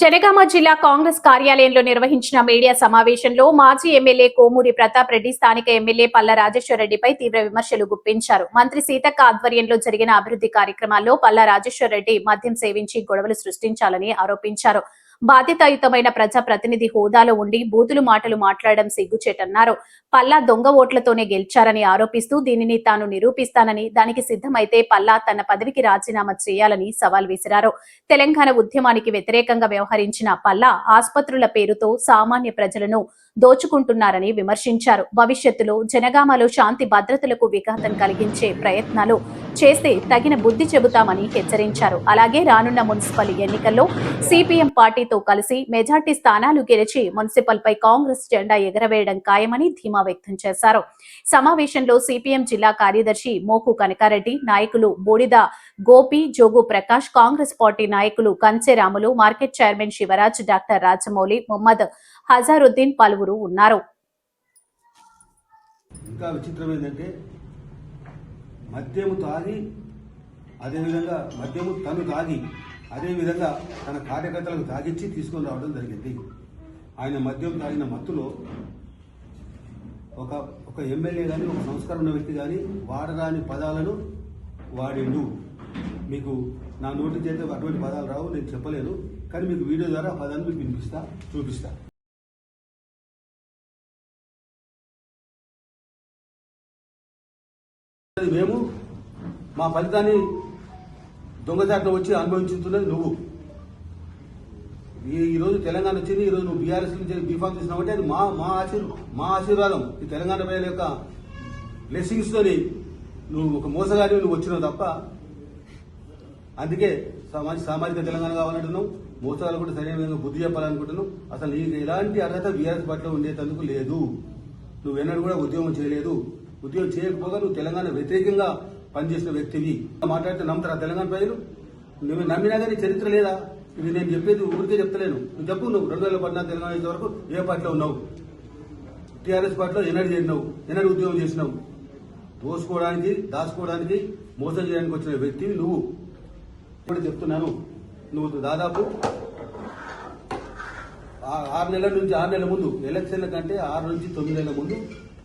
జనగామ జిల్లా కాంగ్రెస్ కార్యాలయంలో నిర్వహించిన మీడియా సమావేశంలో మాజీ ఎమ్మెల్యే కోమూరి ప్రతాప్ రెడ్డి స్థానిక ఎమ్మెల్యే పల్లా రాజేశ్వరరెడ్డిపై తీవ్ర విమర్శలు గుప్పించారు. మంత్రి సీతక్క ఆధ్వర్యంలో జరిగిన అభివృద్ధి కార్యక్రమాల్లో పల్లా రాజేశ్వరరెడ్డి మద్యం సేవించి గొడవలు సృష్టించాలని ఆరోపించారు. బాధ్యతాయుతమైన ప్రజాప్రతినిధి హోదాలో ఉండి బూతులు మాటలు మాట్లాడడం సిగ్గుచేటన్నారు. పల్లా దొంగ ఓట్లతోనే గెలిచారని ఆరోపిస్తూ దీనిని తాను నిరూపిస్తానని, దానికి సిద్ధమైతే పల్లా తన పదవికి రాజీనామా చేయాలని సవాల్ విసిరారు. తెలంగాణ ఉద్యమానికి వ్యతిరేకంగా వ్యవహరించిన పల్లా ఆసుపత్రుల పేరుతో సామాన్య ప్రజలను దోచుకుంటున్నారని విమర్శించారు. భవిష్యత్తులో జనగామలో శాంతి భద్రతలకు విఘాతం కలిగించే ప్రయత్నాలు చేస్తే తగిన బుద్ధి చెబుతామని హెచ్చరించారు. అలాగే రానున్న మున్సిపల్ ఎన్నికల్లో సిపిఎం పార్టీతో కలిసి మెజార్టీ స్థానాలు గెలిచి మున్సిపల్ పై కాంగ్రెస్ జెండా ఎగరవేయడం ఖాయమని ధీమా వ్యక్తం చేశారు. సమావేశంలో సిపిఎం జిల్లా కార్యదర్శి మోకు కనకారెడ్డి, నాయకులు బూడిద గోపి, జోగు ప్రకాష్, కాంగ్రెస్ పార్టీ నాయకులు Kanche Ramulu, market chairman Shivaraj, doctor Rajamouli, Mohammed Hazaruddin పలువురు ఉన్నారు. ఇంకా విచిత్రం ఏంటంటే మద్యము తాగి అదేవిధంగా మద్యము తను తాగి అదేవిధంగా తన కార్యకర్తలకు తాగిచ్చి తీసుకొని రావడం జరిగింది. ఆయన మద్యం తాగిన మత్తులో ఒక ఎమ్మెల్యే కానీ ఒక సంస్కారం ఉన్న వ్యక్తి కానీ వాడరాని పదాలను వాడిండు. మీకు నా నోటి చేత అటువంటి పదాలు రావు, నేను చెప్పలేను. కానీ మీకు వీడియో ద్వారా ఆ పదాన్ని మీకు వినిపిస్తా, చూపిస్తా. మేము మా ఫలితాన్ని దొంగచాటున వచ్చి అనుభవించుతున్నది నువ్వు. ఈరోజు తెలంగాణ వచ్చింది, ఈరోజు నువ్వు బీఆర్ఎస్ నుంచి బీఫామ్ చేసినావంటే అది మా ఆశీర్వాదం. ఈ తెలంగాణ ప్రజల యొక్క బ్లెస్సింగ్స్ తోని నువ్వు ఒక మోసగారి నువ్వు వచ్చినావు తప్ప. అందుకే సామాజిక తెలంగాణ కావాలంటున్నావు. మోసగాలు కూడా సరైన విధంగా బుద్ధి చెప్పాలనుకుంటున్నావు. అసలు నీకు ఎలాంటి అర్హత బీఆర్ఎస్ పార్టీలో ఉండేందుకు లేదు. నువ్వెన్నడూ కూడా ఉద్యోగం చేయలేదు. ఉద్యోగం చేయకపోగా నువ్వు తెలంగాణ వ్యతిరేకంగా పనిచేసిన వ్యక్తివి. మాట్లాడితే నమ్ముతారా తెలంగాణ ప్రజలు? నువ్వు నమ్మినా కానీ చరిత్ర లేదా? ఇది నేను చెప్పేది ఊరికే చెప్తలేను. నువ్వు చెప్పు, నువ్వు 2014 తెలంగాణ వరకు ఏ పార్టీలో ఉన్నావు? టీఆర్ఎస్ పార్టీలో ఎన్నడూ చేరినావు, ఎన్నడూ ఉద్యోగం చేసినావు. దోసుకోవడానికి, దాచుకోవడానికి, మోసం చేయడానికి వచ్చిన వ్యక్తివి నువ్వు. ఇప్పుడు చెప్తున్నాను, నువ్వు దాదాపు 6 నెలల ముందు ఎలక్షన్ల కంటే 6 నుంచి 9 నెలల ముందు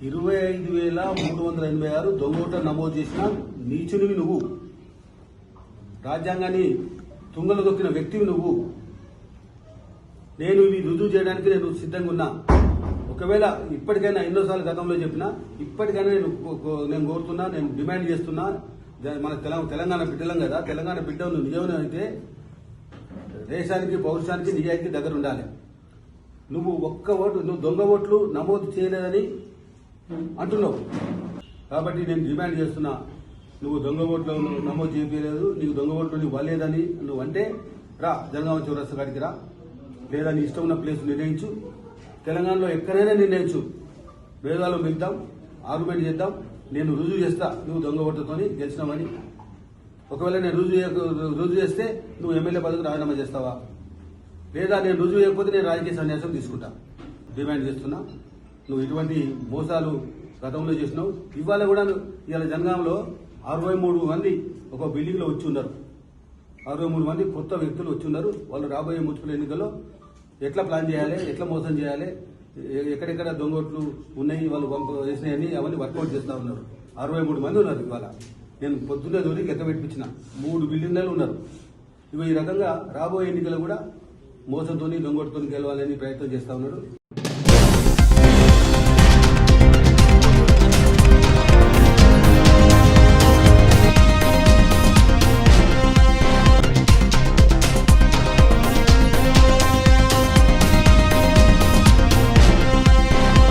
25,386 దొంగ ఓట్లను నమోదు చేసిన నీచునివి నువ్వు. రాజ్యాంగాన్ని తుంగలు దొక్కిన వ్యక్తివి నువ్వు. నేను ఇవి రుజువు చేయడానికి నేను సిద్ధంగా ఉన్నా. ఒకవేళ ఇప్పటికైనా, ఎన్నోసార్లు గతంలో చెప్పినా, ఇప్పటికైనా నేను కోరుతున్నా, నేను డిమాండ్ చేస్తున్నా. మన తెలంగాణ బిడ్డలం కదా, తెలంగాణ బిడ్డలు నిజమే అయితే దేశానికి, పౌరుషానికి, నిజాయితీ దగ్గర ఉండాలి. నువ్వు నువ్వు దొంగ ఓట్లు నమోదు చేయలేదని అంటున్నావు. కాబట్టి నేను డిమాండ్ చేస్తున్నా, నువ్వు దొంగ ఓట్లు నమోదు చేయలేదు, నీకు దొంగ ఓట్లు నీకు వల్లేదని నువ్వు అంటే రా, జనగామ చౌరస్తా కాడికి రా, లేదా నీ ఇష్టం ఉన్న ప్లేస్ నిర్ణయించు. తెలంగాణలో ఎక్కడైనా నిర్ణయించు. భేదాలు మిగతాం, ఆర్గ్యుమెంట్ చేద్దాం. నేను రుజువు చేస్తా నువ్వు దొంగ ఓట్లతో గెలిచినామని. ఒకవేళ నేను రుజువు చేస్తే నువ్వు ఎమ్మెల్యే పదవికి రాజీనామా చేస్తావా? లేదా నేను రుజువు చేయకపోతే నేను రాజకీయ సన్యాసం తీసుకుంటా. డిమాండ్ చేస్తున్నా. నువ్వు ఇటువంటి మోసాలు గతంలో చేసినావు. ఇవాళ కూడా ఇవాళ జనగాంలో 63 మంది ఒక బిల్డింగ్ లో వచ్చి ఉన్నారు. 63 మంది కొత్త వ్యక్తులు వచ్చి ఉన్నారు. వాళ్ళు రాబోయే మున్సిపల్ ఎన్నికల్లో ఎట్లా ప్లాన్ చేయాలి, ఎట్లా మోసం చేయాలి, ఎక్కడెక్కడ దొంగోట్లు ఉన్నాయి వాళ్ళు వేసినాయని అవన్నీ వర్కౌట్ చేస్తా ఉన్నారు. 63 మంది ఉన్నారు. ఇవాళ నేను పొద్దున్నే దూరి లెక్క పెట్టించిన 3 బిల్డింగ్లలో ఉన్నారు. ఇవి ఈ రకంగా రాబోయే ఎన్నికలు కూడా మోసంతో, దొంగోటుతో గెలవాలని ప్రయత్నం చేస్తా ఉన్నారు.